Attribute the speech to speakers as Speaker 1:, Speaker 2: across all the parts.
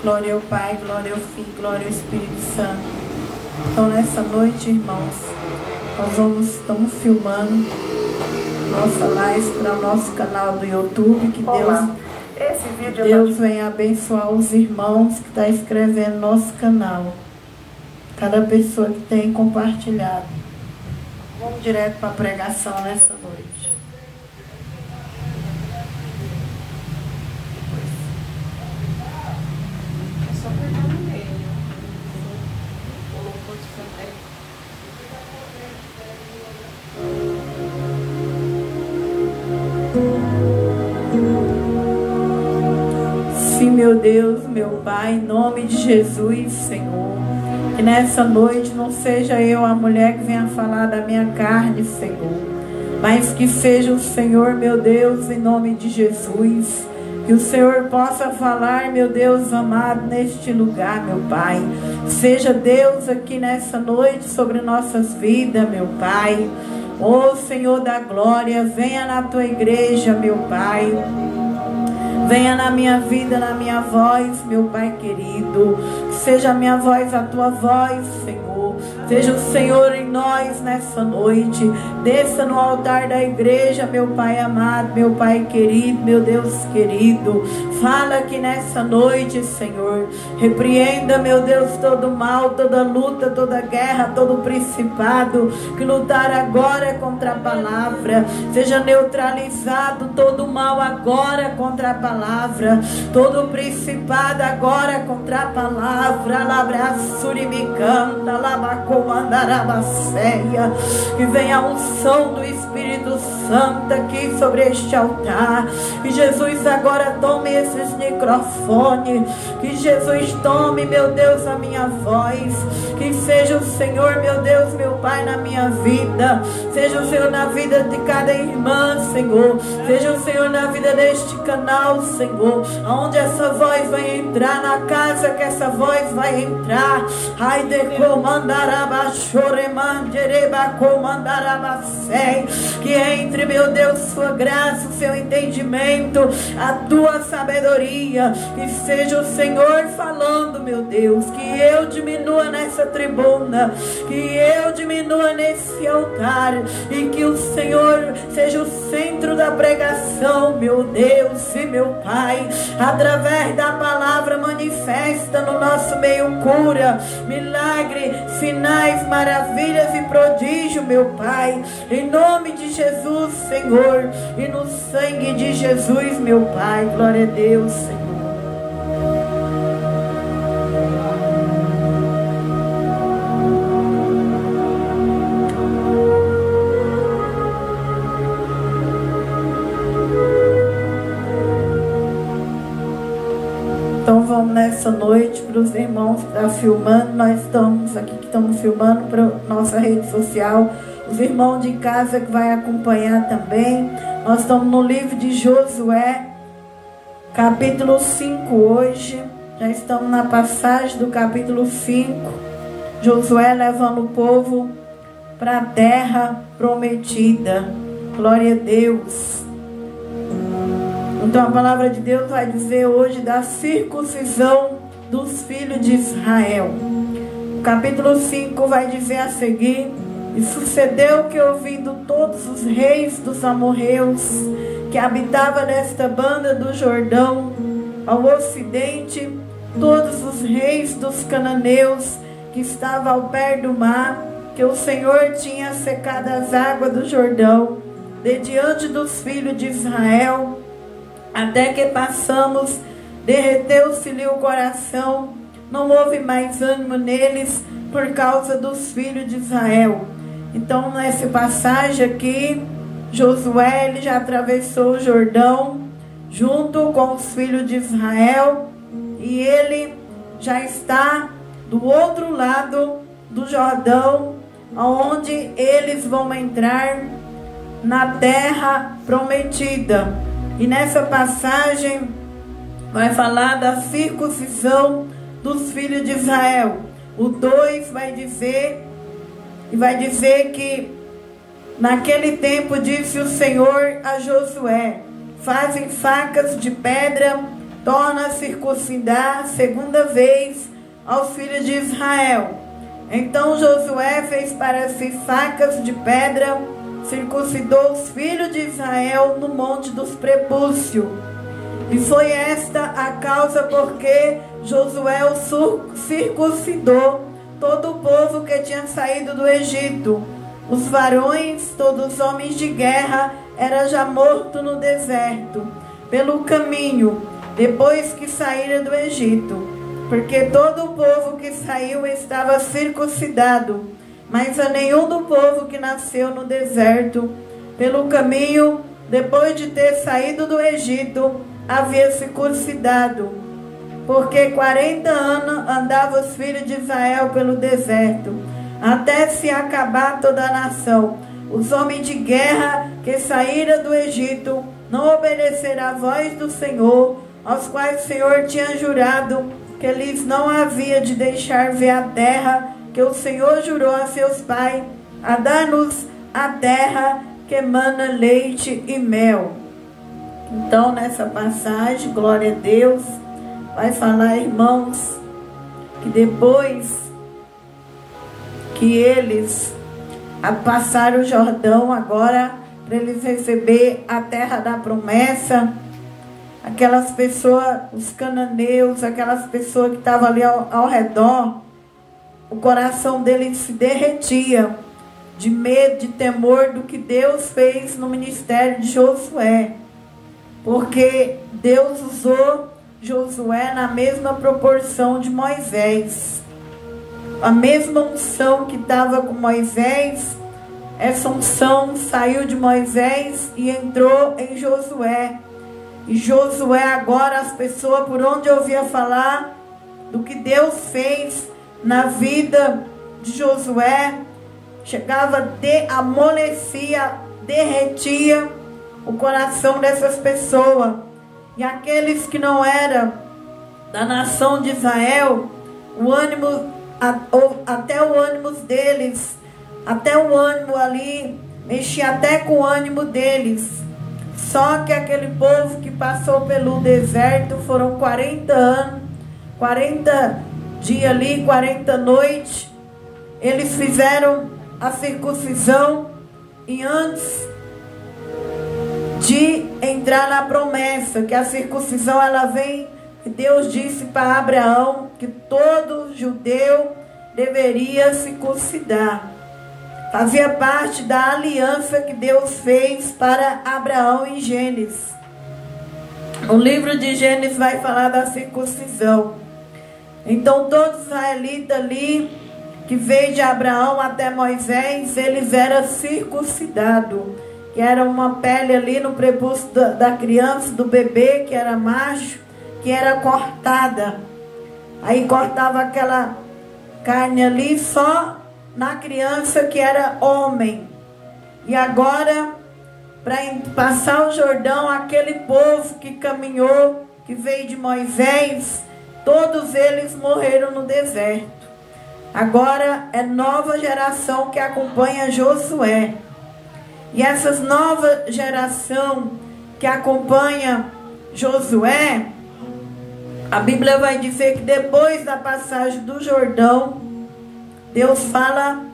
Speaker 1: Glória ao Pai, glória ao Filho, glória ao Espírito Santo. Então nessa noite, irmãos, nós estamos filmando nossa live para o nosso canal do YouTube. Que Deus venha abençoar os irmãos que estão escrevendo no nosso canal. Cada pessoa que tem compartilhado. Vamos direto para a pregação nessa noite. Sim, meu Deus, meu Pai, em nome de Jesus, Senhor, que nessa noite não seja eu a mulher que venha falar da minha carne, Senhor, mas que seja o Senhor, meu Deus, em nome de Jesus, que o Senhor possa falar, meu Deus amado, neste lugar, meu Pai. Seja Deus aqui nessa noite sobre nossas vidas, meu Pai. Ó Senhor da glória, venha na tua igreja, meu Pai. Venha na minha vida, na minha voz, meu Pai querido. Que seja a minha voz a tua voz, Senhor. Seja o Senhor em nós nessa noite. Desça no altar da igreja, meu Pai amado, meu Pai querido, meu Deus querido. Fala aqui nessa noite, Senhor. Repreenda, meu Deus, todo mal, toda luta, toda guerra, todo principado que lutar agora contra a palavra. Seja neutralizado todo mal agora contra a palavra. Todo principado agora contra a palavra. Labraçuri me canta, labacomandarabacéia. Que venha a unção do Espírito Santo aqui sobre este altar. Que Jesus agora tome esses microfones. Que Jesus tome, meu Deus, a minha voz. Que seja o Senhor, meu Deus, meu Pai, na minha vida. Seja o Senhor na vida de cada irmã, Senhor. Seja o Senhor na vida deste canal, Senhor. Aonde essa voz vai entrar, na casa que essa voz vai entrar. Ai de comandarabachoremandiereba comandarabacei. Que entre, meu Deus, sua graça, o seu entendimento, a tua sabedoria. Que seja o Senhor falando, meu Deus. Que eu diminua nessa tribuna. Que eu diminua nesse altar. E que o Senhor seja o centro da pregação, meu Deus e meu Pai. Através da palavra manifesta no nosso meio cura, milagre, sinais, maravilhas e prodígio, meu Pai. Em nome de Jesus, Senhor. E no sangue de Jesus, meu Pai. Glória a Deus, Senhor. Então vamos nessa noite para os irmãos que estão filmando. Nós estamos aqui que estamos filmando para nossa rede social. Os irmãos de casa que vai acompanhar também. Nós estamos no livro de Josué, capítulo 5 hoje. Já estamos na passagem do capítulo 5. Josué levando o povo para a terra prometida. Glória a Deus. Então a palavra de Deus vai dizer hoje da circuncisão dos filhos de Israel. O capítulo 5 vai dizer a seguir: e sucedeu que, ouvindo todos os reis dos amorreus que habitavam nesta banda do Jordão ao ocidente, todos os reis dos cananeus que estavam ao pé do mar, que o Senhor tinha secado as águas do Jordão de diante dos filhos de Israel, até que passamos, derreteu-se-lhe o coração, não houve mais ânimo neles por causa dos filhos de Israel. Então nessa passagem aqui, Josué ele já atravessou o Jordão junto com os filhos de Israel, e ele já está do outro lado do Jordão, onde eles vão entrar na terra prometida. E nessa passagem vai falar da circuncisão dos filhos de Israel. O 2 vai dizer que naquele tempo disse o Senhor a Josué: fazem facas de pedra torna a circuncidar segunda vez aos filhos de Israel. Então Josué fez para si facas de pedra, circuncidou os filhos de Israel no monte dos prepúcios. E foi esta a causa porque Josué o circuncidou todo o povo que tinha saído do Egito. Os varões, todos os homens de guerra, eram já mortos no deserto, pelo caminho, depois que saíram do Egito. Porque todo o povo que saiu estava circuncidado, mas a nenhum do povo que nasceu no deserto, pelo caminho, depois de ter saído do Egito, havia circuncidado. Porque 40 anos andavam os filhos de Israel pelo deserto, até se acabar toda a nação. Os homens de guerra que saíram do Egito não obedeceram à voz do Senhor, aos quais o Senhor tinha jurado que eles não havia de deixar ver a terra que o Senhor jurou a seus pais, a dar-nos a terra que emana leite e mel. Então, nessa passagem, glória a Deus, vai falar, irmãos, que depois que eles passaram o Jordão, agora, para eles receber a terra da promessa, aquelas pessoas, os cananeus, aquelas pessoas que estavam ali ao redor, o coração deles se derretia de medo, de temor do que Deus fez no ministério de Josué. Porque Deus usou Josué na mesma proporção de Moisés. A mesma unção que estava com Moisés, essa unção saiu de Moisés e entrou em Josué. E Josué agora, as pessoas por onde ouvia falar do que Deus fez na vida de Josué, chegava, amolecia, derretia o coração dessas pessoas. E aqueles que não eram da nação de Israel, o ânimo, até o ânimo deles, até o ânimo ali, mexia até com o ânimo deles. Só que aquele povo que passou pelo deserto, foram 40 anos, 40 dias ali, 40 noites, eles fizeram a circuncisão e antes de entrar na promessa, que a circuncisão ela vem, Deus disse para Abraão que todo judeu deveria circuncidar. Fazia parte da aliança que Deus fez para Abraão em Gênesis. O livro de Gênesis vai falar da circuncisão. Então todos os israelitas ali, que veio de Abraão até Moisés, eles eram circuncidados. Que era uma pele ali no prepúcio da criança, do bebê, que era macho, que era cortada. Aí cortava aquela carne ali só na criança que era homem. E agora, para passar o Jordão, aquele povo que caminhou, que veio de Moisés, todos eles morreram no deserto. Agora é nova geração que acompanha Josué. E essas nova geração que acompanha Josué, a Bíblia vai dizer que depois da passagem do Jordão, Deus fala,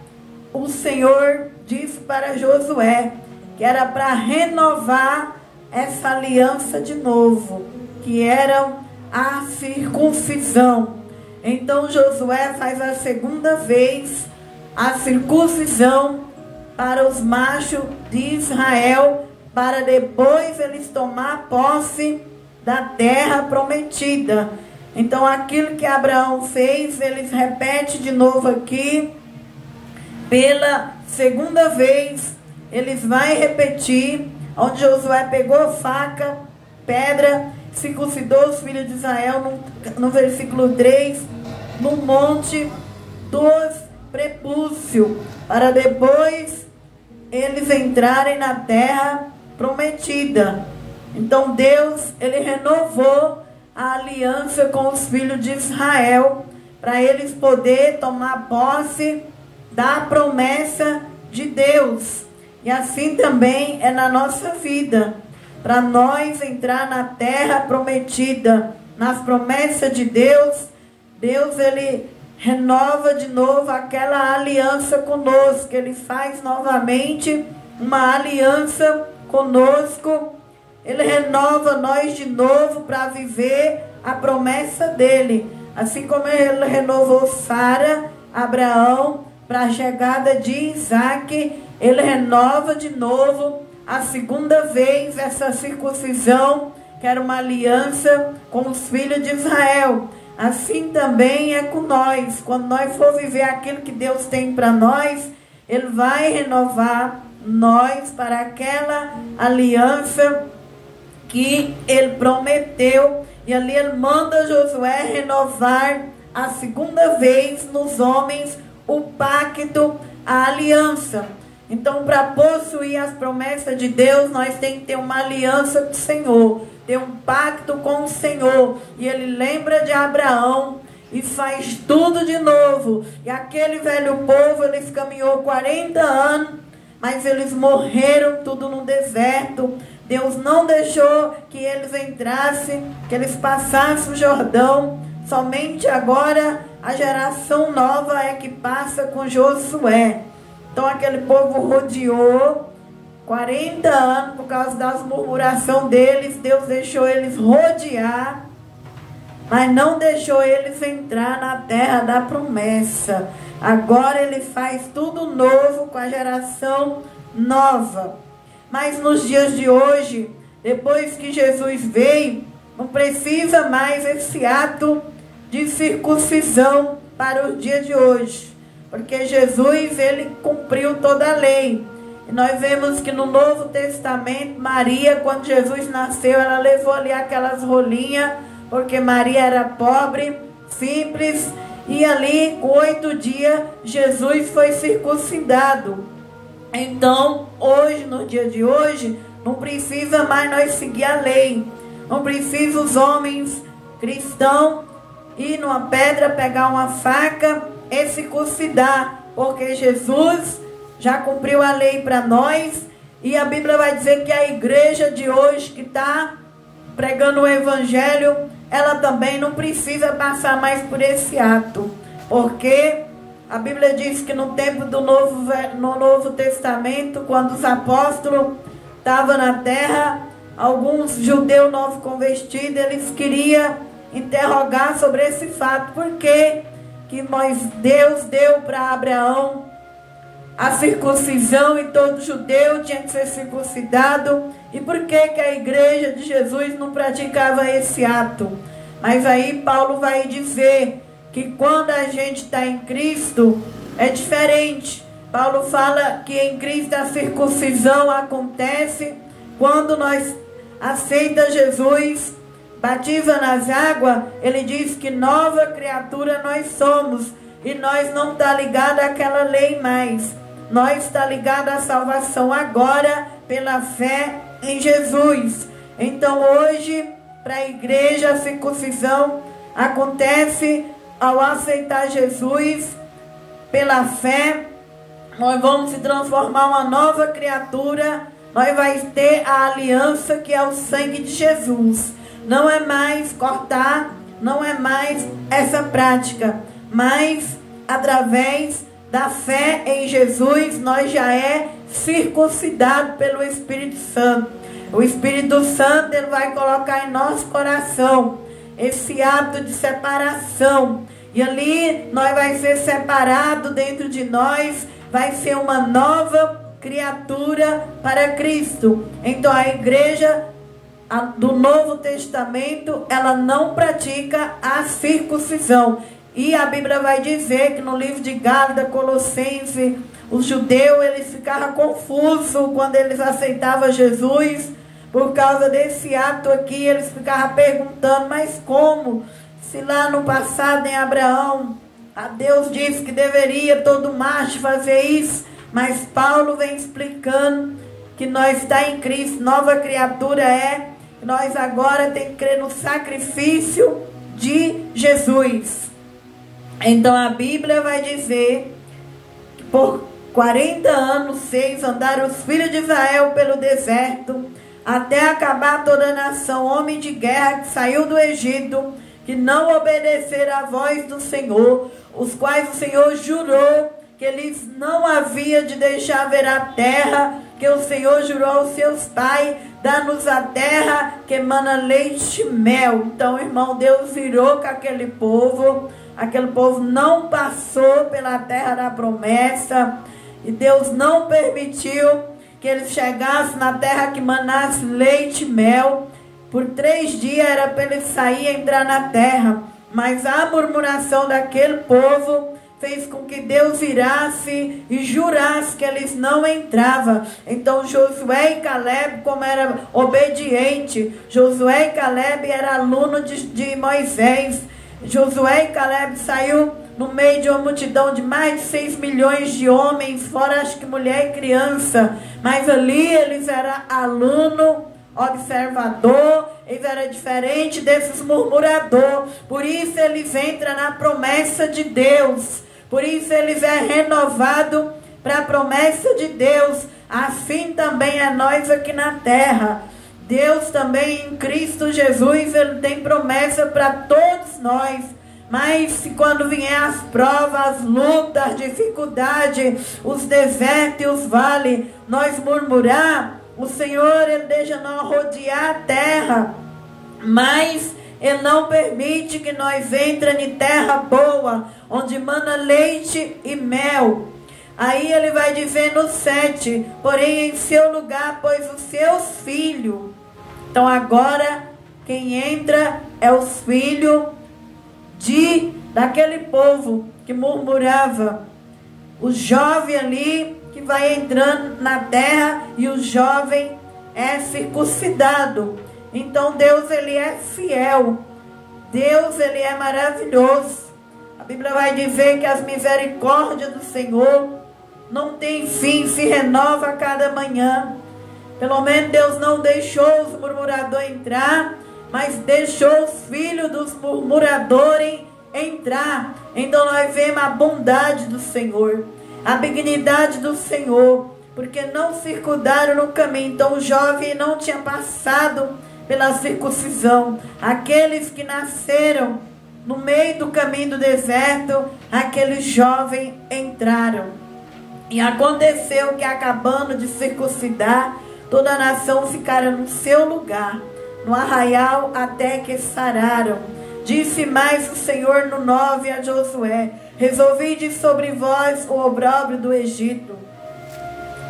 Speaker 1: o Senhor disse para Josué, que era para renovar essa aliança de novo, que era a circuncisão. Então Josué faz a segunda vez a circuncisão para os machos de Israel, para depois eles tomar posse da terra prometida. Então aquilo que Abraão fez, eles repetem de novo aqui, pela segunda vez, eles vão repetir, onde Josué pegou faca, pedra, circuncidou os filhos de Israel, no versículo 3, no monte dos prepúcios, para depois eles entrarem na terra prometida. Então Deus, ele renovou a aliança com os filhos de Israel, para eles poderem tomar posse da promessa de Deus. E assim também é na nossa vida. para nós entrar na terra prometida, nas promessas de Deus. Deus, Ele renova de novo aquela aliança conosco. Ele faz novamente uma aliança conosco. Ele renova nós de novo para viver a promessa dele. Assim como ele renovou Sara, Abraão, para a chegada de Isaac, ele renova de novo a segunda vez essa circuncisão, que era uma aliança com os filhos de Israel. Assim também é com nós. Quando nós for viver aquilo que Deus tem para nós, Ele vai renovar nós para aquela aliança que Ele prometeu. E ali Ele manda Josué renovar a segunda vez nos homens o pacto, a aliança. Então, para possuir as promessas de Deus, nós temos que ter uma aliança com o Senhor, ter um pacto com o Senhor. E ele lembra de Abraão e faz tudo de novo. E aquele velho povo, eles caminhou 40 anos, mas eles morreram tudo no deserto. Deus não deixou que eles entrassem, que eles passassem o Jordão. Somente agora a geração nova é que passa com Josué. Então aquele povo rodeou 40 anos por causa das murmurações deles. Deus deixou eles rodear, mas não deixou eles entrar na terra da promessa. Agora ele faz tudo novo com a geração nova. Mas nos dias de hoje, depois que Jesus veio, não precisa mais esse ato de circuncisão para os dias de hoje. Porque Jesus, ele cumpriu toda a lei. E nós vemos que no Novo Testamento, Maria, quando Jesus nasceu, ela levou ali aquelas rolinhas, porque Maria era pobre, simples, e ali, com 8 dias, Jesus foi circuncidado. Então, hoje, no dia de hoje, não precisa mais nós seguir a lei. Não precisa os homens cristãos ir numa pedra, pegar uma faca e circuncidar, porque Jesus já cumpriu a lei para nós. E a Bíblia vai dizer que a igreja de hoje que está pregando o evangelho, ela também não precisa passar mais por esse ato, porque a Bíblia diz que no tempo do Novo Testamento, quando os apóstolos estavam na terra, alguns judeus novos convertidos, eles queriam interrogar sobre esse fato. Por que Deus deu para Abraão a circuncisão e todo judeu tinha que ser circuncidado? E por que a igreja de Jesus não praticava esse ato? Mas aí Paulo vai dizer que quando a gente está em Cristo é diferente. Paulo fala que em Cristo a circuncisão acontece quando nós aceitamos Jesus, batiza nas águas. Ele diz que nova criatura nós somos, e nós não está ligado àquela lei mais. Nós está ligado à salvação agora pela fé em Jesus. Então hoje, para a igreja, a circuncisão acontece ao aceitar Jesus pela fé. Nós vamos se transformar uma nova criatura. Nós vamos ter a aliança que é o sangue de Jesus. Não é mais cortar, não é mais essa prática, mas através da fé em Jesus, nós já é circuncidado pelo Espírito Santo. O Espírito Santo, ele vai colocar em nosso coração esse ato de separação. E ali nós vai ser separado dentro de nós, vai ser uma nova criatura para Cristo. Então a igreja do Novo Testamento, ela não pratica a circuncisão. E a Bíblia vai dizer que no livro de Gálatas, Colossenses, os judeus, eles ficavam confusos quando eles aceitavam Jesus. Por causa desse ato aqui, eles ficavam perguntando, mas como? Se lá no passado em Abraão, a Deus disse que deveria todo macho fazer isso. Mas Paulo vem explicando que nós está em Cristo, nova criatura é. Nós agora temos que crer no sacrifício de Jesus. Então a Bíblia vai dizer que por 40 anos, 6 andaram os filhos de Israel pelo deserto, até acabar toda a nação, homem de guerra que saiu do Egito, que não obedeceram à voz do Senhor, os quais o Senhor jurou que eles não havia de deixar ver a terra, que o Senhor jurou aos seus pais, dá-nos a terra que emana leite e mel. Então, irmão, Deus virou com aquele povo não passou pela terra da promessa, e Deus não permitiu que eles chegassem na terra que manasse leite e mel. Por 3 dias era para eles sair e entrar na terra, mas a murmuração daquele povo fez com que Deus virasse e jurasse que eles não entravam. Então Josué e Caleb, como era obediente, Josué e Caleb era aluno de Moisés. Josué e Caleb saiu no meio de uma multidão de mais de 6 milhões de homens, fora acho que mulher e criança, mas ali eles eram aluno, observador, eles eram diferentes desses murmuradores. Por isso eles entram na promessa de Deus, por isso eles é renovado para a promessa de Deus. Assim também é nós aqui na terra. Deus também em Cristo Jesus, Ele tem promessa para todos nós. Mas se quando vier as provas, as lutas, as dificuldades, os desertos e os vales, nós murmurar, o Senhor, Ele deixa nós rodear a terra, mas Ele não permite que nós entremos em terra boa, onde mana leite e mel. Aí Ele vai dizer no 7, porém em seu lugar pôs os seus filhos. Então agora quem entra é os filhos daquele povo que murmurava. O jovem ali que vai entrando na terra, e o jovem é circuncidado. Então Deus, Ele é fiel. Deus, Ele é maravilhoso. A Bíblia vai dizer que as misericórdias do Senhor não tem fim, se renova a cada manhã. Pelo menos Deus não deixou os murmuradores entrar, mas deixou os filhos dos murmuradores entrar. Então nós vemos a bondade do Senhor, a benignidade do Senhor, porque não circundaram no caminho. Então o jovem não tinha passado pela circuncisão. Aqueles que nasceram no meio do caminho do deserto, aqueles jovens entraram. E aconteceu que, acabando de circuncidar, toda a nação ficara no seu lugar, no arraial, até que sararam. Disse mais o Senhor no 9 a Josué: resolvide sobre vós o opróbrio do Egito,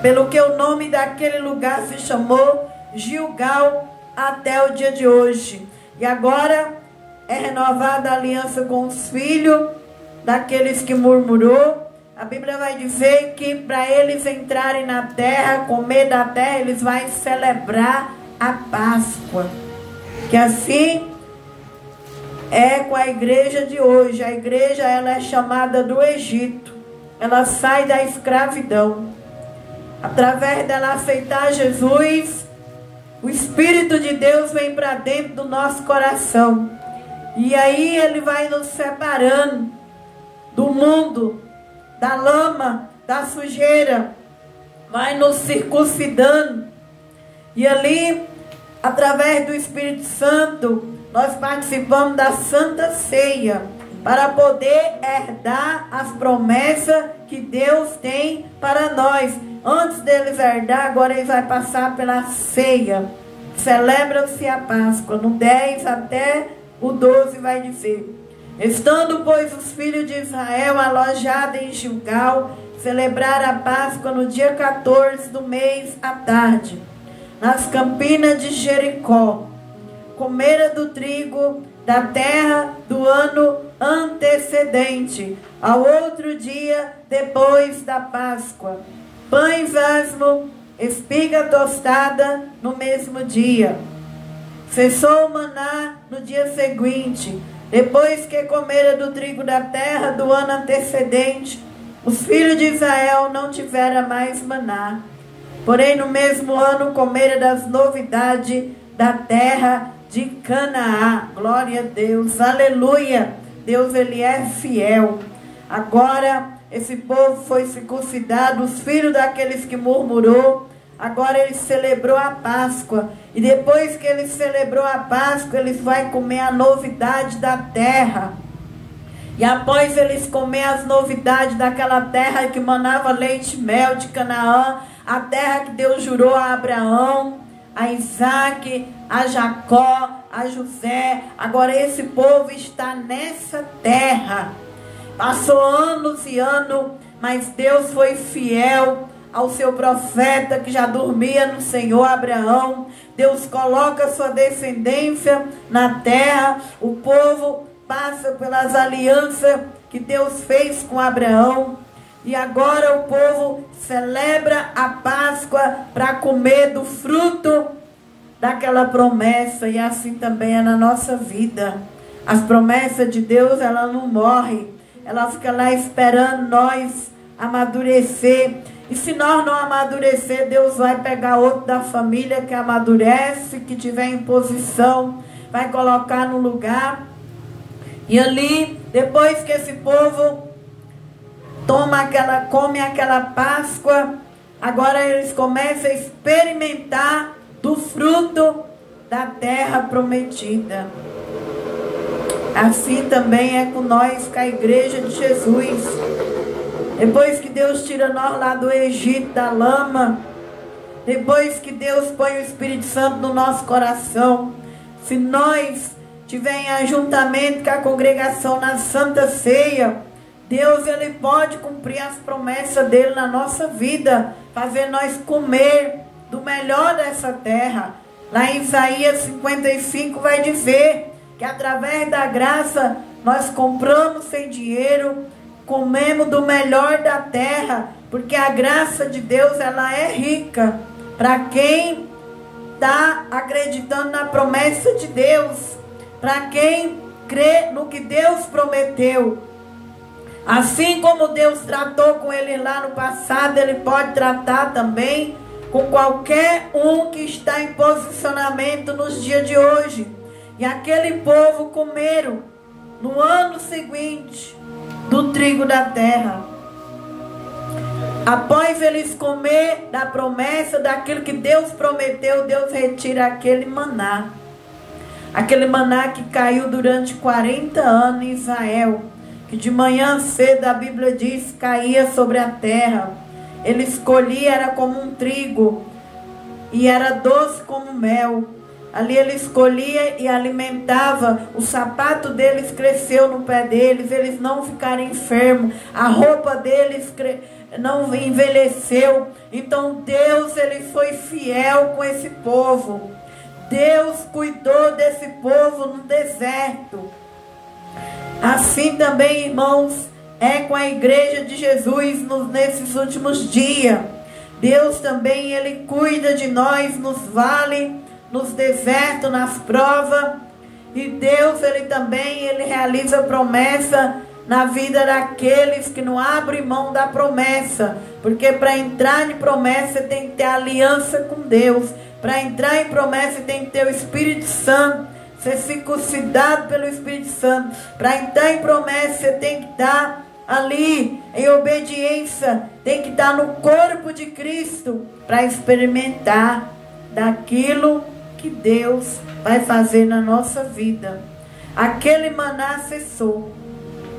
Speaker 1: pelo que o nome daquele lugar se chamou Gilgal até o dia de hoje. E agora é renovada a aliança com os filhos daqueles que murmurou. A Bíblia vai dizer que para eles entrarem na terra, comer da terra, eles vão celebrar a Páscoa. Que assim é com a igreja de hoje. A igreja, ela é chamada do Egito. Ela sai da escravidão. Através dela aceitar Jesus, o Espírito de Deus vem para dentro do nosso coração. E aí Ele vai nos separando do mundo, da lama, da sujeira, vai nos circuncidando. E ali, através do Espírito Santo, nós participamos da Santa Ceia, para poder herdar as promessas que Deus tem para nós. Antes deles herdar, agora eles vão passar pela ceia. Celebra-se a Páscoa. No 10 até o 12 vai dizer: estando, pois, os filhos de Israel alojados em Gilgal, celebraram a Páscoa no dia 14 do mês à tarde, nas campinas de Jericó. Comeram do trigo da terra do ano antecedente, ao outro dia depois da Páscoa. Pães asmo, espiga tostada no mesmo dia. Cessou o maná no dia seguinte. Depois que comeram do trigo da terra do ano antecedente, os filhos de Israel não tiveram mais maná. Porém, no mesmo ano comeram das novidades da terra de Canaã. Glória a Deus, aleluia. Deus, Ele é fiel. Agora, esse povo foi circuncidado, os filhos daqueles que murmurou, agora ele celebrou a Páscoa. E depois que ele celebrou a Páscoa, eles vão comer a novidade da terra. E após eles comer as novidades daquela terra que manava leite e mel de Canaã, a terra que Deus jurou a Abraão, a Isaac, a Jacó, a José. Agora esse povo está nessa terra. Passou anos e anos, mas Deus foi fiel ao seu profeta que já dormia no Senhor, Abraão. Deus coloca sua descendência na terra. O povo passa pelas alianças que Deus fez com Abraão. E agora o povo celebra a Páscoa para comer do fruto daquela promessa. E assim também é na nossa vida. As promessas de Deus, ela não morre. Ela fica lá esperando nós amadurecer. E se nós não amadurecer, Deus vai pegar outro da família que amadurece, que tiver em posição, vai colocar no lugar. E ali, depois que esse povo come aquela Páscoa, agora eles começam a experimentar do fruto da terra prometida. Assim também é com nós, com a igreja de Jesus. Depois que Deus tira nós lá do Egito, da lama, depois que Deus põe o Espírito Santo no nosso coração, se nós tivermos em ajuntamento com a congregação na Santa Ceia, Deus, ele pode cumprir as promessas dele na nossa vida, fazer nós comer do melhor dessa terra. Lá em Isaías 55 vai dizer que através da graça nós compramos sem dinheiro, comemos do melhor da terra, porque a graça de Deus, ela é rica para quem está acreditando na promessa de Deus, para quem crê no que Deus prometeu. Assim como Deus tratou com ele lá no passado, ele pode tratar também com qualquer um que está em posicionamento nos dias de hoje. E aquele povo comeram no ano seguinte do trigo da terra. Após eles comer da promessa, daquilo que Deus prometeu, Deus retira aquele maná. Aquele maná que caiu durante 40 anos em Israel, que de manhã cedo a Bíblia diz, caía sobre a terra. Ele escolhia, era como um trigo, e era doce como mel. Ali ele escolhia e alimentava. O sapato deles cresceu no pé deles, eles não ficaram enfermos. A roupa deles não envelheceu. Então Deus, ele foi fiel com esse povo. Deus cuidou desse povo no deserto. Assim também, irmãos, é com a igreja de Jesus nesses últimos dias. Deus também, ele cuida de nós nos vales, nos desertos, nas provas. E Deus, ele também, ele realiza promessa na vida daqueles que não abrem mão da promessa. Porque para entrar em promessa tem que ter aliança com Deus. Para entrar em promessa tem que ter o Espírito Santo, ser circuncidado pelo Espírito Santo. Para entrar em promessa você tem que estar ali em obediência, tem que estar no corpo de Cristo para experimentar daquilo que Deus vai fazer na nossa vida. Aquele maná cessou.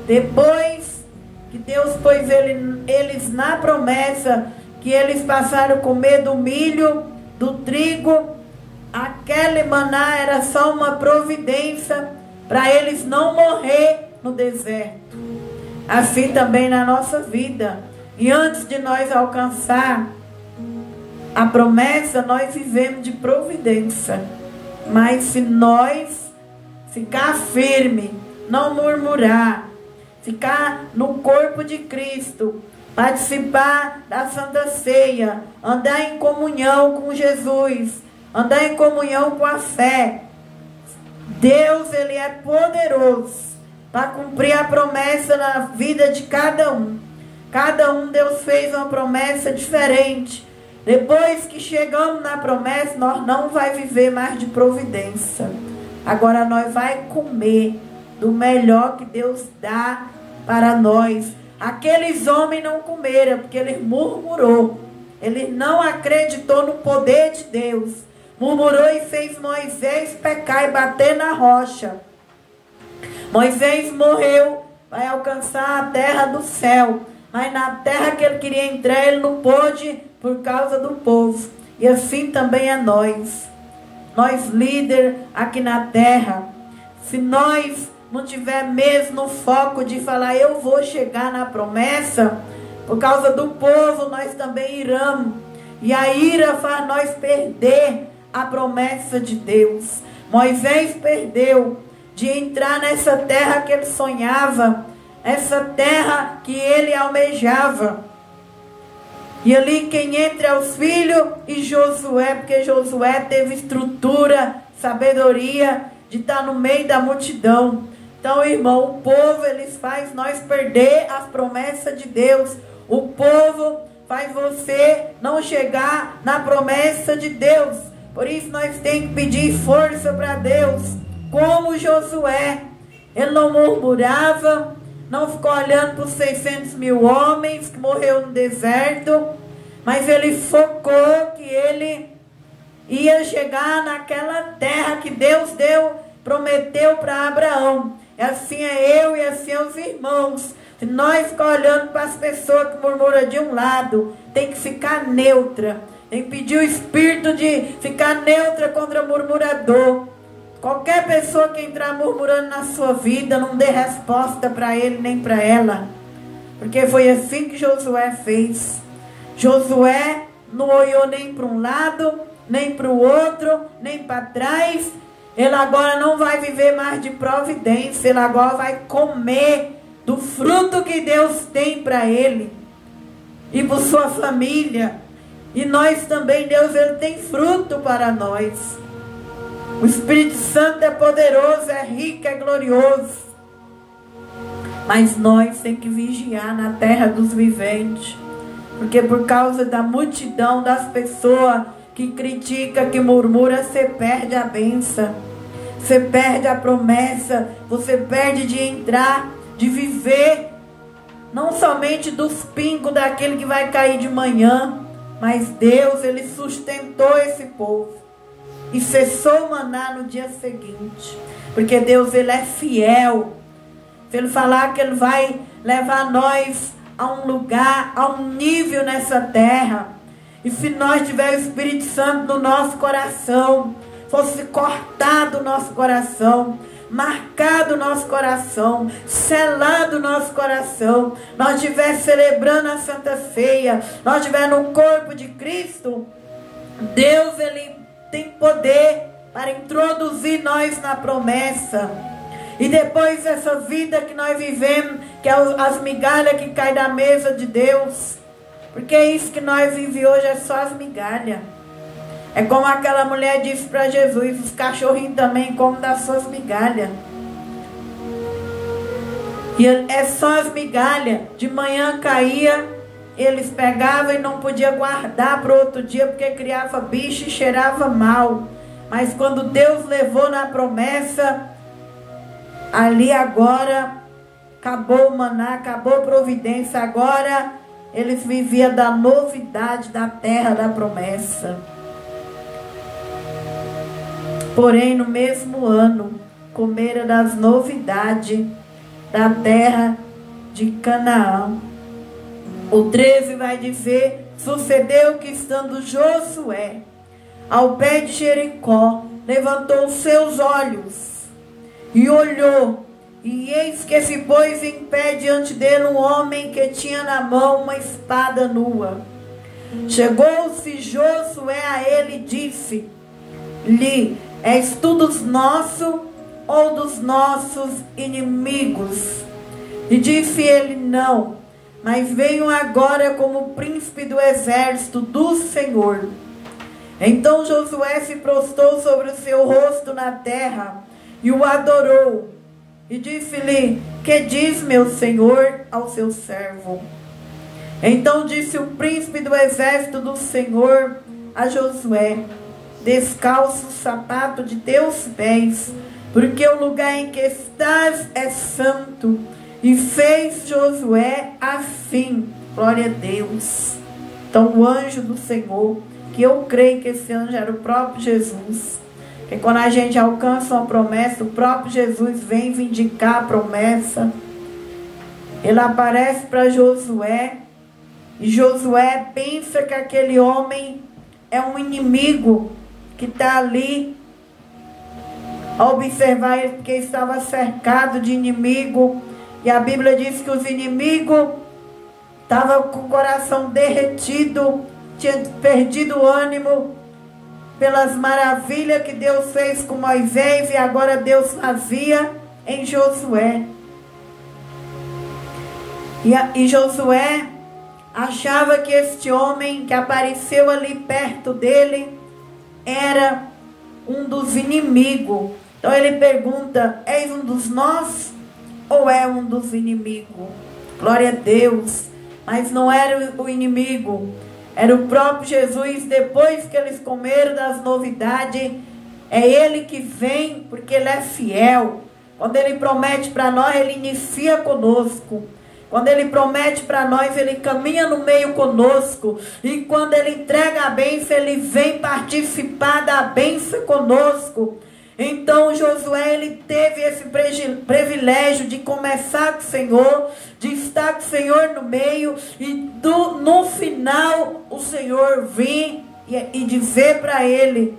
Speaker 1: Depois que Deus pôs eles na promessa, que eles passaram a comer do milho, do trigo, aquele maná era só uma providência para eles não morrer no deserto. Assim também na nossa vida. E antes de nós alcançar a promessa, nós vivemos de providência. Mas se nós ficar firme, não murmurar, ficar no corpo de Cristo, participar da Santa Ceia, andar em comunhão com Jesus, andar em comunhão com a fé, Deus, ele é poderoso para cumprir a promessa na vida de cada um. Cada um, Deus fez uma promessa diferente. Depois que chegamos na promessa, nós não vai viver mais de providência. Agora nós vai comer do melhor que Deus dá para nós. Aqueles homens não comeram, porque eles murmurou. ele não acreditou no poder de Deus. Murmurou e fez Moisés pecar e bater na rocha. Moisés morreu, vai alcançar a terra do céu. Mas na terra que ele queria entrar, ele não pôde por causa do povo. E assim também é nós. Nós líderes aqui na terra. Se nós não tiver mesmo o foco de falar, eu vou chegar na promessa, por causa do povo, nós também iremos. E a ira faz nós perder a promessa de Deus. Moisés perdeu de entrar nessa terra que ele sonhava, essa terra que ele almejava. E ali quem entra é os filhos e Josué, porque Josué teve estrutura, sabedoria de estar no meio da multidão. Então, irmão, o povo, eles faz nós perder as promessas de Deus. O povo faz você não chegar na promessa de Deus. Por isso nós temos que pedir força para Deus. Como Josué, ele não murmurava, não ficou olhando para os 600 mil homens que morreram no deserto, mas ele focou que ele ia chegar naquela terra que Deus prometeu para Abraão. E assim é eu e assim é os irmãos. Se nós ficar olhando para as pessoas que murmuram de um lado, tem que ficar neutra. Tem que pedir o espírito de ficar neutra contra o murmurador. Qualquer pessoa que entrar murmurando na sua vida, não dê resposta para ele nem para ela. Porque foi assim que Josué fez. Josué não olhou nem para um lado, nem para o outro, nem para trás. Ele agora não vai viver mais de providência. Ele agora vai comer do fruto que Deus tem para ele. E para sua família. E nós também, Deus, ele tem fruto para nós. O Espírito Santo é poderoso, é rico, é glorioso. Mas nós temos que vigiar na terra dos viventes. Porque por causa da multidão das pessoas que critica, que murmura, você perde a bênção. Você perde a promessa. Você perde de entrar, de viver. Não somente dos pingos daquele que vai cair de manhã. Mas Deus, ele sustentou esse povo. E cessou o maná no dia seguinte. Porque Deus, ele é fiel. Se ele falar que ele vai levar nós a um lugar, a um nível nessa terra. E se nós tivermos o Espírito Santo no nosso coração, fosse cortado o nosso coração, marcado o nosso coração, selado o nosso coração, nós estivermos celebrando a Santa Ceia, nós estivermos no corpo de Cristo, Deus, ele tem poder para introduzir nós na promessa. E depois dessa vida que nós vivemos, que é as migalhas que caem da mesa de Deus, porque é isso que nós vivemos hoje, é só as migalhas. É como aquela mulher disse para Jesus, os cachorrinhos também comem das suas migalhas. E é só as migalhas. De manhã caía, eles pegavam e não podiam guardar para o outro dia, porque criava bicho e cheirava mal. Mas quando Deus levou na promessa, ali agora acabou o maná, acabou a providência. Agora eles viviam da novidade da terra da promessa. Porém, no mesmo ano, comeram das novidades da terra de Canaã. O 13 vai dizer: sucedeu que estando Josué ao pé de Jericó, levantou os seus olhos e olhou, e eis que se pôs em pé diante dele um homem que tinha na mão uma espada nua. Chegou-se Josué a ele e disse-lhe: és tu dos nossos ou dos nossos inimigos? E disse ele: não, mas venho agora como príncipe do exército do Senhor. Então Josué se prostrou sobre o seu rosto na terra e o adorou. E disse-lhe: que diz meu senhor ao seu servo? Então disse o príncipe do exército do Senhor a Josué: descalça o sapato de teus pés, porque o lugar em que estás é santo. E fez Josué assim. Glória a Deus. Então o anjo do Senhor, que eu creio que esse anjo era o próprio Jesus, que quando a gente alcança uma promessa, o próprio Jesus vem vindicar a promessa. Ele aparece para Josué, e Josué pensa que aquele homem é um inimigo que está ali a observar ele, porque estava cercado de inimigo. E a Bíblia diz que os inimigos estavam com o coração derretido, tinha perdido o ânimo pelas maravilhas que Deus fez com Moisés, e agora Deus fazia em Josué. E Josué achava que este homem que apareceu ali perto dele era um dos inimigos. Então ele pergunta: és um dos nós ou é um dos inimigos? Glória a Deus. Mas não era o inimigo, era o próprio Jesus. Depois que eles comeram das novidades, é ele que vem, porque ele é fiel. Quando ele promete para nós, ele inicia conosco. Quando ele promete para nós, ele caminha no meio conosco. E quando ele entrega a bênção, ele vem participar da bênção conosco. Então Josué, ele teve esse privilégio de começar com o Senhor, de estar com o Senhor no meio, e no final o Senhor vir e dizer para ele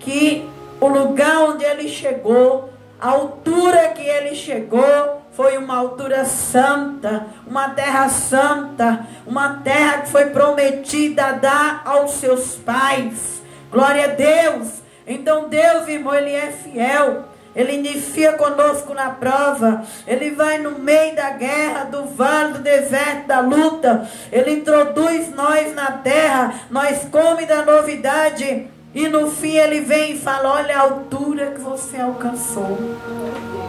Speaker 1: que o lugar onde ele chegou, a altura que ele chegou, foi uma altura santa, uma terra santa, uma terra que foi prometida a dar aos seus pais. Glória a Deus. Então Deus, irmão, ele é fiel. Ele inicia conosco na prova. Ele vai no meio da guerra, do vale, do deserto, da luta. Ele introduz nós na terra. Nós come da novidade. E no fim ele vem e fala: olha a altura que você alcançou.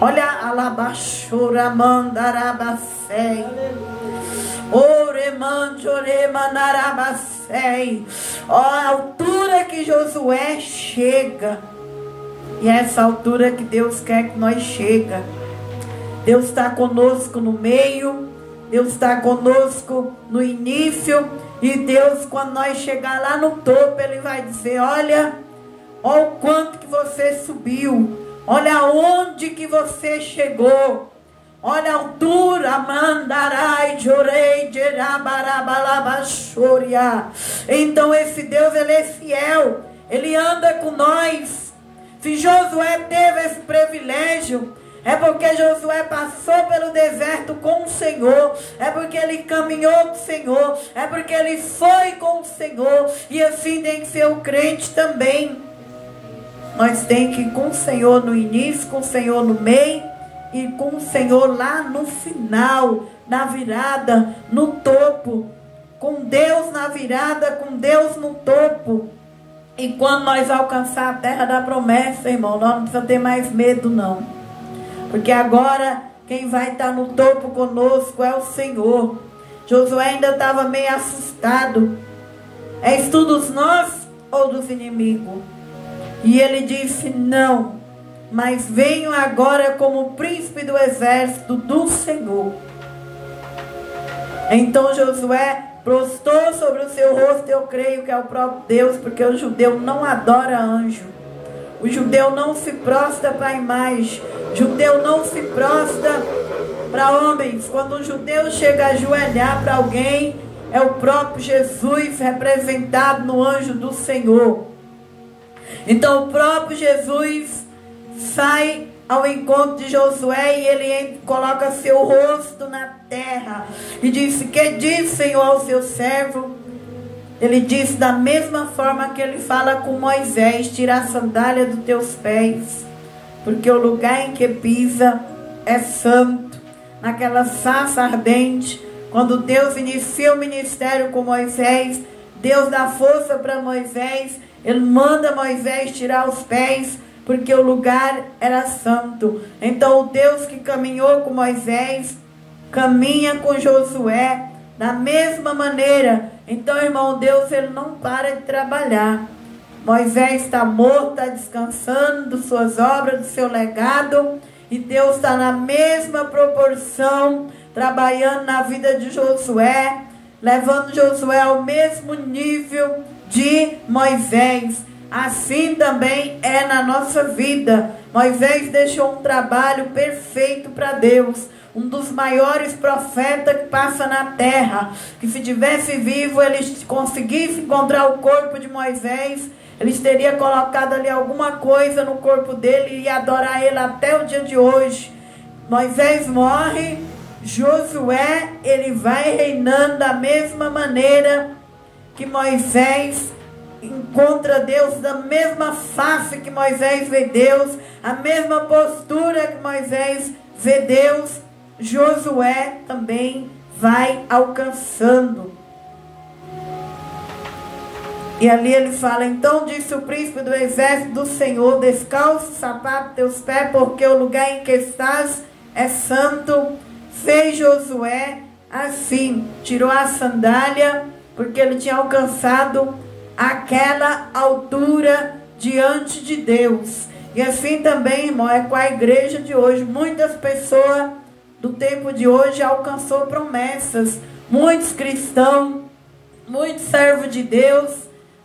Speaker 1: Olha a labachura mandarabacei. Oremanjoremanarabacei. Ó, a altura que Josué chega. E é essa altura que Deus quer que nós chega. Deus está conosco no meio. Deus está conosco no início. E Deus, quando nós chegar lá no topo, Ele vai dizer: olha o quanto que você subiu. Olha aonde que você chegou. Olha a altura. Mandarai, jorei, gerabarabalabashoria. Então esse Deus, Ele é fiel. Ele anda com nós. Se Josué teve esse privilégio, é porque Josué passou pelo deserto com o Senhor. É porque ele caminhou com o Senhor. É porque ele foi com o Senhor. E assim tem que ser o crente também. Nós temos que ir com o Senhor no início, com o Senhor no meio e com o Senhor lá no final, na virada, no topo. Com Deus na virada, com Deus no topo. E quando nós alcançar a terra da promessa, irmão, nós não precisamos ter mais medo, não. Porque agora quem vai estar no topo conosco é o Senhor. Josué ainda estava meio assustado. És tu dos nós ou dos inimigos? E ele disse: não, mas venho agora como príncipe do exército do Senhor. Então Josué prostrou sobre o seu rosto. Eu creio que é o próprio Deus, porque o judeu não adora anjo. O judeu não se prostra para a imagem. O judeu não se prostra para homens. Quando o judeu chega a ajoelhar para alguém, é o próprio Jesus representado no anjo do Senhor. Então o próprio Jesus sai ao encontro de Josué e ele coloca seu rosto na terra e disse: que diz, Senhor, ao seu servo? Ele disse da mesma forma que ele fala com Moisés: tira a sandália dos teus pés, porque o lugar em que pisa é santo. Naquela sarça ardente, quando Deus inicia o ministério com Moisés, Deus dá força para Moisés. Ele manda Moisés tirar os pés, porque o lugar era santo. Então o Deus que caminhou com Moisés caminha com Josué da mesma maneira. Então, irmão, Deus, Ele não para de trabalhar. Moisés está morto, está descansando de suas obras, do seu legado. E Deus está na mesma proporção, trabalhando na vida de Josué. levando Josué ao mesmo nível de Moisés. Assim também é na nossa vida. Moisés deixou um trabalho perfeito para Deus. Um dos maiores profetas que passa na terra. Que se tivesse vivo, ele conseguisse encontrar o corpo de Moisés, eles teriam colocado ali alguma coisa no corpo dele e adorar ele até o dia de hoje. Moisés morre, Josué, ele vai reinando da mesma maneira que Moisés encontra Deus, da mesma face que Moisés vê Deus, a mesma postura que Moisés vê Deus, Josué também vai alcançando. E ali ele fala: então disse o príncipe do exército do Senhor: descalça o sapato de teus pés, porque o lugar em que estás é santo. Fez Josué assim, tirou a sandália, porque ele tinha alcançado aquela altura diante de Deus. E assim também, irmão, é com a igreja de hoje. Muitas pessoas do tempo de hoje alcançou promessas. Muitos cristãos, muitos servos de Deus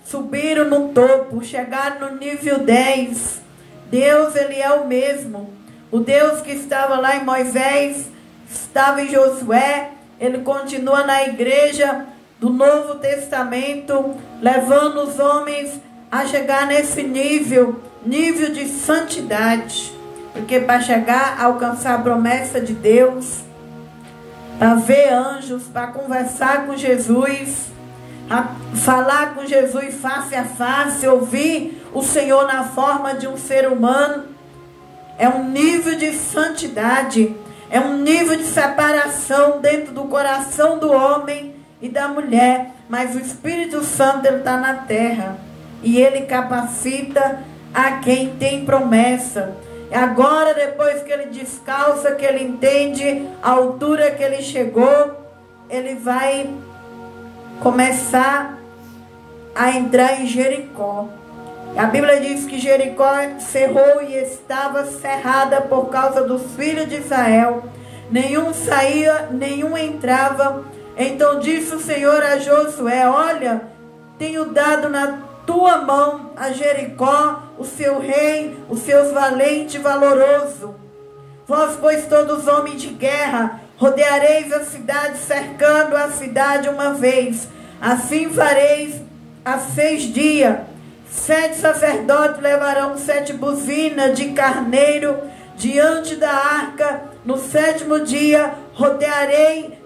Speaker 1: subiram no topo, chegaram no nível 10. Deus, ele é o mesmo. O Deus que estava lá em Moisés, estava em Josué, ele continua na igreja do Novo Testamento, levando os homens a chegar nesse nível de santidade. Porque para chegar a alcançar a promessa de Deus, para ver anjos, para conversar com Jesus, a falar com Jesus face a face, ouvir o Senhor na forma de um ser humano, é um nível de santidade, é um nível de separação dentro do coração do homem e da mulher. Mas o Espírito Santo, ele está na terra e ele capacita a quem tem promessa. Agora, depois que ele descalça, que ele entende a altura que ele chegou, ele vai começar a entrar em Jericó. A Bíblia diz que Jericó cerrou e estava cerrada por causa dos filhos de Israel. Nenhum saía, nenhum entrava. Então disse o Senhor a Josué: olha, tenho dado na tua mão a Jericó, o seu rei, os seus valente e valoroso. Vós, pois, todos homens de guerra, rodeareis a cidade, cercando a cidade uma vez. Assim fareis há 6 dias. 7 sacerdotes levarão 7 buzinas de carneiro diante da arca. No 7º dia rodearei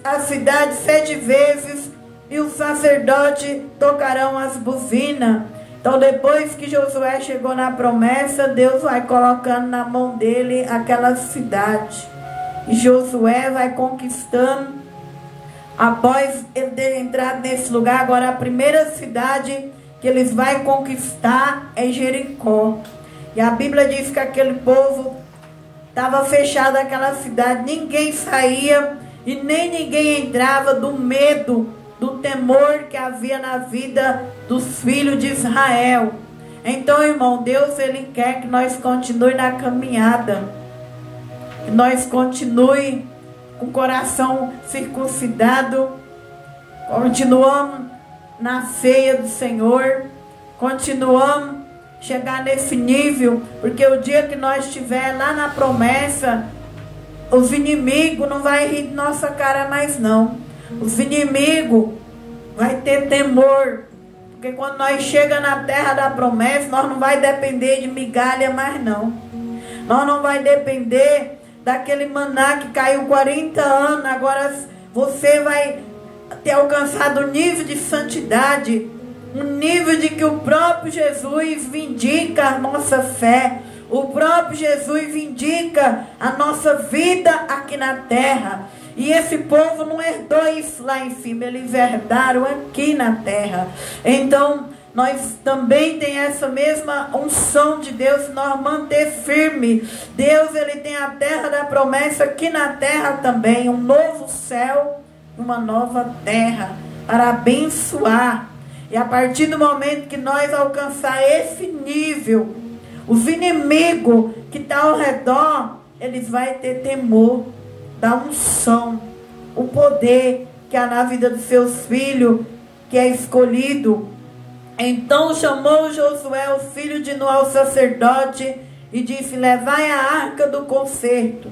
Speaker 1: a cidade 7 vezes, e os sacerdotes tocarão as buzinas. Então, depois que Josué chegou na promessa, Deus vai colocando na mão dele aquela cidade. E Josué vai conquistando. Após ele ter entrado nesse lugar, agora a primeira cidade que eles vão conquistar é Jericó. E a Bíblia diz que aquele povo estava fechado, aquela cidade, ninguém saía e nem ninguém entrava, do medo, do temor que havia na vida dos filhos de Israel. Então, irmão, Deus, ele quer que nós continuemos na caminhada, que nós continuemos com o coração circuncidado, continuamos na ceia do Senhor, continuamos chegar nesse nível, porque o dia que nós estiver lá na promessa, os inimigos não vai rir de nossa cara mais não. Os inimigos vai ter temor, porque quando nós chega na terra da promessa, nós não vai depender de migalha mais não. Nós não vai depender daquele maná que caiu 40 anos. Agora você vai ter alcançado um nível de santidade, um nível de que o próprio Jesus vindica a nossa fé, o próprio Jesus vindica a nossa vida aqui na terra. E esse povo não herdou isso lá em cima, eles herdaram aqui na terra. Então, nós também tem essa mesma unção de Deus, nós manter firme. Deus, ele tem a terra da promessa aqui na terra também, um novo céu, uma nova terra, para abençoar. E a partir do momento que nós alcançar esse nível, os inimigos que estão ao redor, eles vão ter temor da unção, o poder que há na vida dos seus filhos, que é escolhido. Então chamou Josué, o filho de Nun, ao sacerdote, e disse: levai a arca do concerto.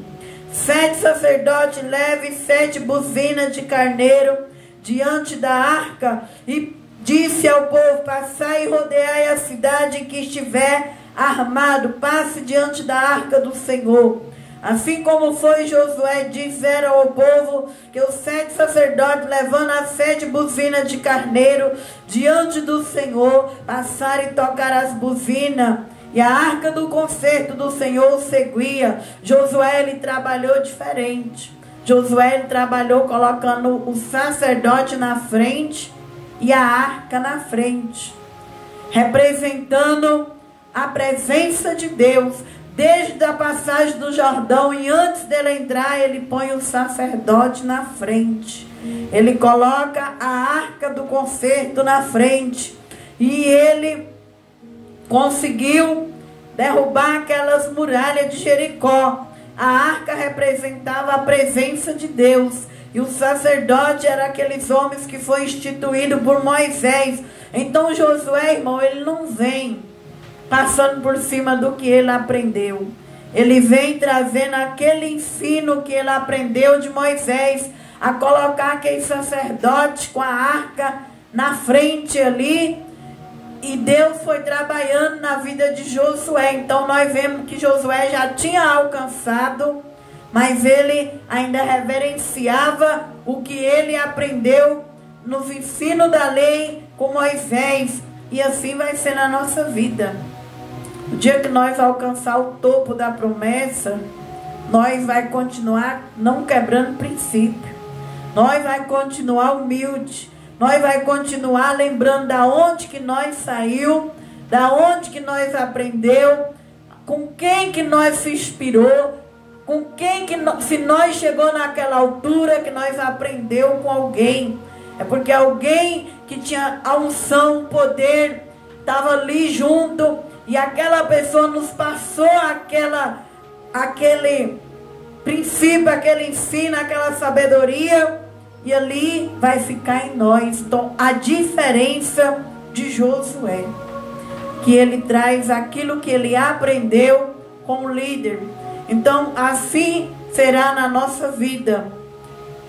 Speaker 1: 7 sacerdotes levem 7 buzinas de carneiro diante da arca, e disse ao povo: passai e rodeai a cidade que estiver armado, passe diante da arca do Senhor. Assim como foi Josué, disseram ao povo que os 7 sacerdotes, levando as 7 buzinas de carneiro diante do Senhor, passaram e tocaram as buzinas, e a arca do concerto do Senhor seguia. Josué, ele trabalhou diferente. Josué, ele trabalhou colocando o sacerdote na frente e a arca na frente, representando a presença de Deus. Desde a passagem do Jordão, e antes dele entrar, ele põe o sacerdote na frente. Ele coloca a arca do concerto na frente. E ele conseguiu derrubar aquelas muralhas de Jericó. A arca representava a presença de Deus. E o sacerdote era aqueles homens que foi instituído por Moisés. Então Josué, irmão, ele não vem passando por cima do que ele aprendeu. Ele vem trazendo aquele ensino que ele aprendeu de Moisés, a colocar aquele sacerdote com a arca na frente ali. E Deus foi trabalhando na vida de Josué. Então nós vemos que Josué já tinha alcançado, mas ele ainda reverenciava o que ele aprendeu nos ensinos da lei com Moisés. E assim vai ser na nossa vida. O dia que nós alcançar o topo da promessa, nós vai continuar não quebrando princípio. Nós vai continuar humilde. Nós vai continuar lembrando da onde que nós saiu, da onde que nós aprendeu, com quem que nós se inspirou, com quem que se nós chegou naquela altura que nós aprendeu com alguém. É porque alguém que tinha a unção, o poder, estava ali junto, e aquela pessoa nos passou aquele princípio, aquele ensino, aquela sabedoria, e ali vai ficar em nós. Então, a diferença de Josué, que ele traz aquilo que ele aprendeu como líder. Então, assim será na nossa vida.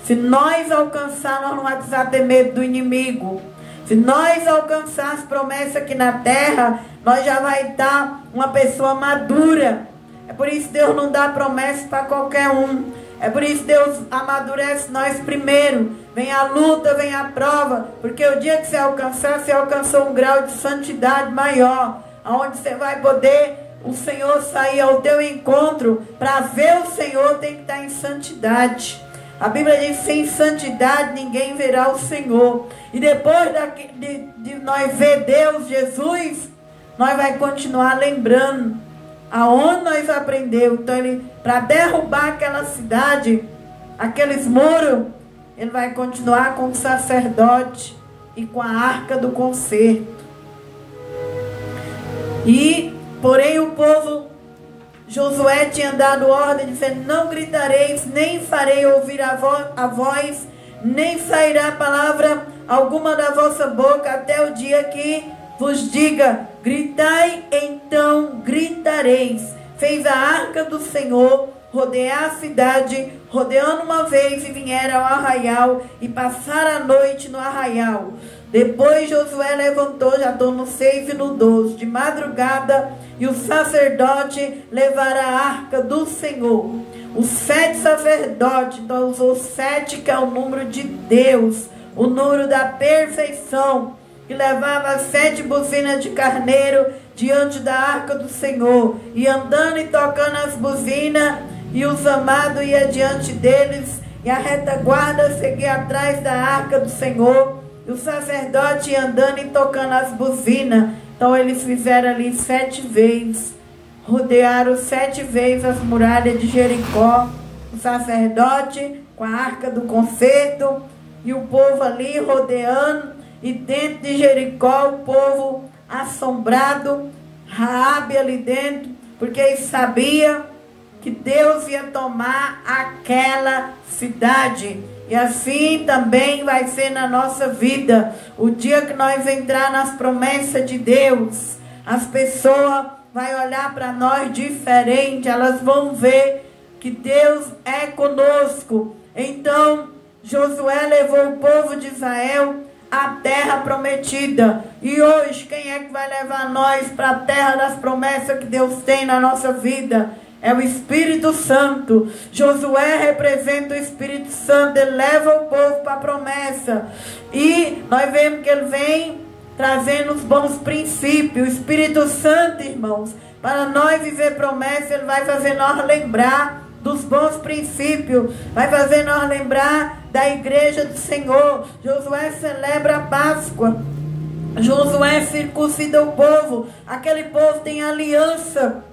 Speaker 1: Se nós alcançar, nós não vamos precisar ter medo do inimigo. Se nós alcançar as promessas aqui na terra, nós já vai estar uma pessoa madura. É por isso que Deus não dá promessa para qualquer um. É por isso que Deus amadurece nós primeiro. Vem a luta, vem a prova. Porque o dia que você alcançar, você alcançou um grau de santidade maior, onde você vai poder o Senhor sair ao teu encontro. Para ver o Senhor tem que estar em santidade. A Bíblia diz: sem santidade ninguém verá o Senhor. E depois de nós ver Deus, Jesus, nós vai continuar lembrando aonde nós aprendeu. Então, para derrubar aquela cidade, aqueles muros, ele vai continuar com o sacerdote e com a arca do concerto. E, porém, o povo, Josué tinha dado ordem, dizendo: não gritareis, nem farei ouvir a voz, nem sairá palavra alguma da vossa boca, até o dia que vos diga: gritai, então gritareis. Fez a arca do Senhor rodear a cidade, rodeando uma vez, e vieram ao arraial, e passaram a noite no arraial. Depois Josué levantou, já estou no 6 e no 12, de madrugada, e o sacerdote levará a arca do Senhor. Os 7 sacerdotes, então usou 7, que é o número de Deus, o número da perfeição, que levava as 7 buzinas de carneiro diante da arca do Senhor, e andando e tocando as buzinas, e os amados iam diante deles, e a retaguarda seguia atrás da arca do Senhor, e o sacerdote ia andando e tocando as buzinas. Então eles fizeram ali 7 vezes, rodearam 7 vezes as muralhas de Jericó, o sacerdote com a arca do concerto, e o povo ali rodeando, e dentro de Jericó o povo assombrado, Raabe ali dentro, porque eles sabiam que Deus ia tomar aquela cidade. E assim também vai ser na nossa vida. O dia que nós entrar nas promessas de Deus, as pessoas vão olhar para nós diferente. Elas vão ver que Deus é conosco. Então, Josué levou o povo de Israel à terra prometida. E hoje, quem é que vai levar nós para a terra das promessas que Deus tem na nossa vida? É o Espírito Santo. Josué representa o Espírito Santo. Ele leva o povo para a promessa. E nós vemos que ele vem trazendo os bons princípios. O Espírito Santo, irmãos, para nós viver promessa, ele vai fazer nós lembrar dos bons princípios. Vai fazer nós lembrar da igreja do Senhor. Josué celebra a Páscoa. Josué circuncida o povo. Aquele povo tem aliança.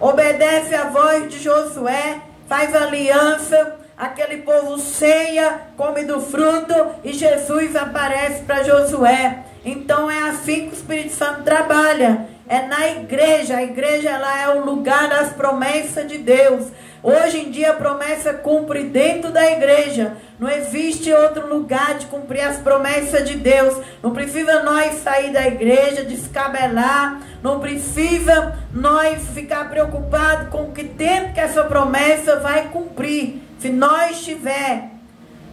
Speaker 1: Obedece a voz de Josué, faz aliança, aquele povo ceia, come do fruto e Jesus aparece para Josué. Então é assim que o Espírito Santo trabalha, é na igreja. A igreja ela é o lugar das promessas de Deus. Hoje em dia a promessa cumpre dentro da igreja. Não existe outro lugar de cumprir as promessas de Deus. Não precisa nós sair da igreja, descabelar. Não precisa nós ficar preocupados com que tempo que essa promessa vai cumprir. Se nós estiver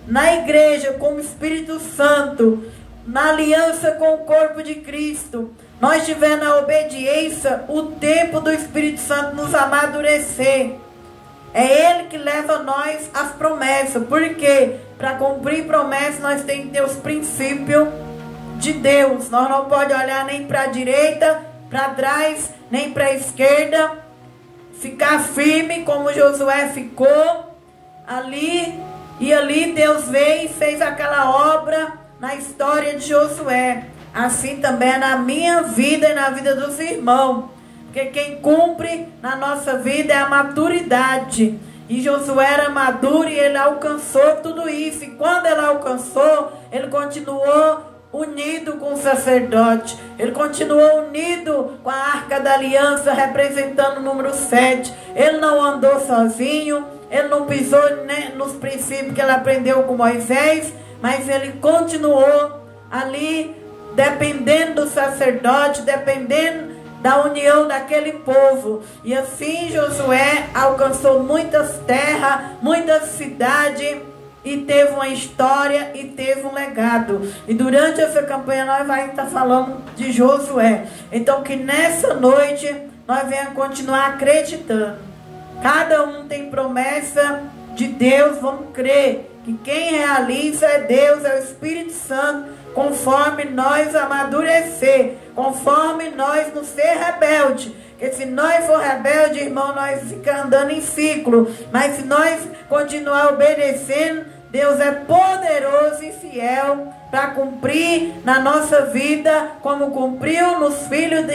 Speaker 1: na igreja com o Espírito Santo, na aliança com o corpo de Cristo, nós estiver na obediência, o tempo do Espírito Santo nos amadurecer. É Ele que leva nós às promessas. Porque para cumprir promessas nós temos que ter os princípios de Deus. Nós não podemos olhar nem para a direita, para trás, nem para a esquerda. Ficar firme como Josué ficou ali. E ali Deus veio e fez aquela obra na história de Josué. Assim também é na minha vida e na vida dos irmãos. Porque quem cumpre na nossa vida é a maturidade. E Josué era maduro e ele alcançou tudo isso. E quando ele alcançou, ele continuou unido com o sacerdote. Ele continuou unido com a Arca da Aliança, representando o número 7. Ele não andou sozinho. Ele não pisou nos princípios que ele aprendeu com Moisés. Mas ele continuou ali, dependendo do sacerdote, dependendo da união daquele povo. E assim Josué alcançou muitas terras, muitas cidades, e teve uma história e teve um legado. E durante essa campanha nós vamos estar falando de Josué. Então que nessa noite nós venhamos continuar acreditando. Cada um tem promessa de Deus. Vamos crer que quem realiza é Deus, é o Espírito Santo. Conforme nós amadurecer, conforme nós não ser rebelde. Porque se nós for rebelde, irmão, nós ficamos andando em ciclo. Mas se nós continuar obedecendo, Deus é poderoso e fiel para cumprir na nossa vida, como cumpriu nos filhos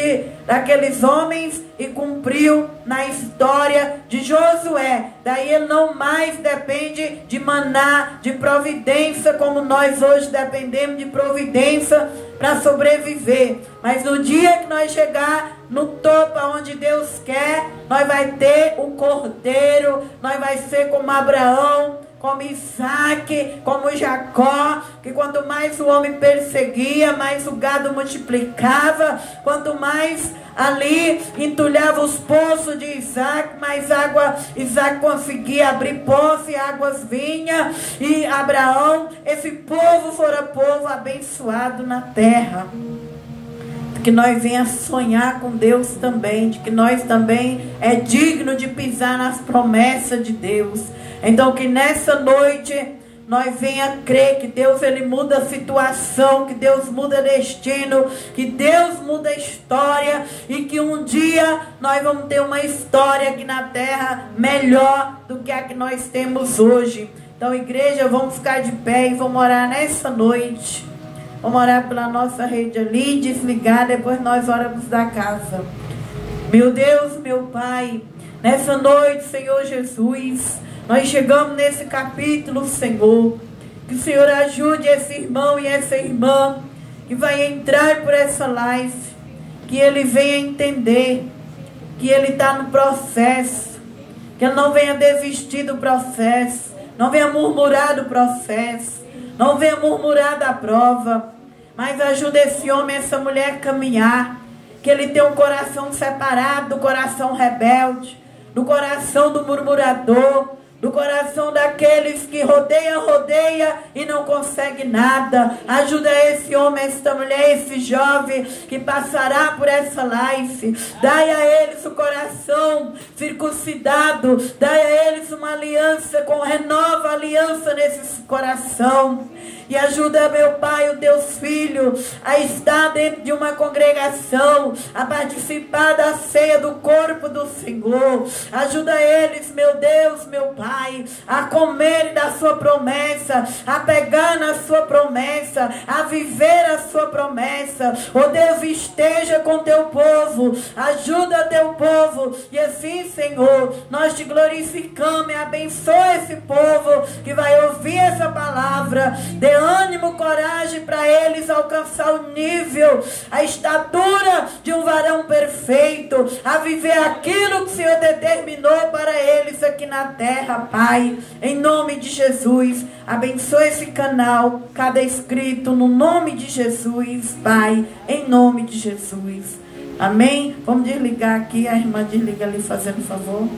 Speaker 1: daqueles homens e cumpriu na história de Josué. Daí ele não mais depende de maná, de providência, como nós hoje dependemos de providência para sobreviver. Mas no dia que nós chegar no topo onde Deus quer, nós vai ter o cordeiro, nós vai ser como Abraão, como Isaac, como Jacó, que quanto mais o homem perseguia, mais o gado multiplicava. Quanto mais ali entulhava os poços de Isaac, mais água Isaac conseguia abrir poços e águas vinha. E Abraão, esse povo fora povo abençoado na terra. Que nós venha sonhar com Deus também, de que nós também é digno de pisar nas promessas de Deus. Então que nessa noite nós venha crer que Deus ele muda a situação, que Deus muda destino, que Deus muda a história e que um dia nós vamos ter uma história aqui na terra melhor do que a que nós temos hoje. Então igreja, vamos ficar de pé e vamos orar nessa noite. Vamos orar pela nossa rede ali, desligar, depois nós oramos da casa. Meu Deus, meu Pai, nessa noite, Senhor Jesus, nós chegamos nesse capítulo, Senhor. Que o Senhor ajude esse irmão e essa irmã que vai entrar por essa live. Que ele venha entender que ele está no processo. Que ele não venha desistir do processo. Não venha murmurar do processo. Não venha murmurar da prova. Mas ajuda esse homem, essa mulher a caminhar. Que ele tenha um coração separado do coração rebelde, do coração do murmurador, do coração daqueles que rodeia e não consegue nada. Ajuda esse homem, esta mulher, esse jovem que passará por essa live. Dai a eles o coração circuncidado. Dai a eles uma aliança, renova a aliança nesse coração. E ajuda, meu Pai, o Deus Filho, a estar dentro de uma congregação, a participar da ceia do corpo do Senhor. Ajuda eles, meu Deus, meu Pai, a comer da sua promessa, a pegar na sua promessa, a viver a sua promessa. Oh Deus, esteja com teu povo, ajuda teu povo. E assim, Senhor, nós te glorificamos e abençoa esse povo que vai ouvir essa palavra. Dê ânimo, coragem para eles alcançar o nível, a estatura de um varão perfeito, a viver aquilo que o Senhor determinou para eles aqui na terra, Pai. Em nome de Jesus, abençoe esse canal, cada inscrito, no nome de Jesus, Pai, em nome de Jesus. Amém? Vamos desligar aqui, a irmã desliga ali fazendo favor.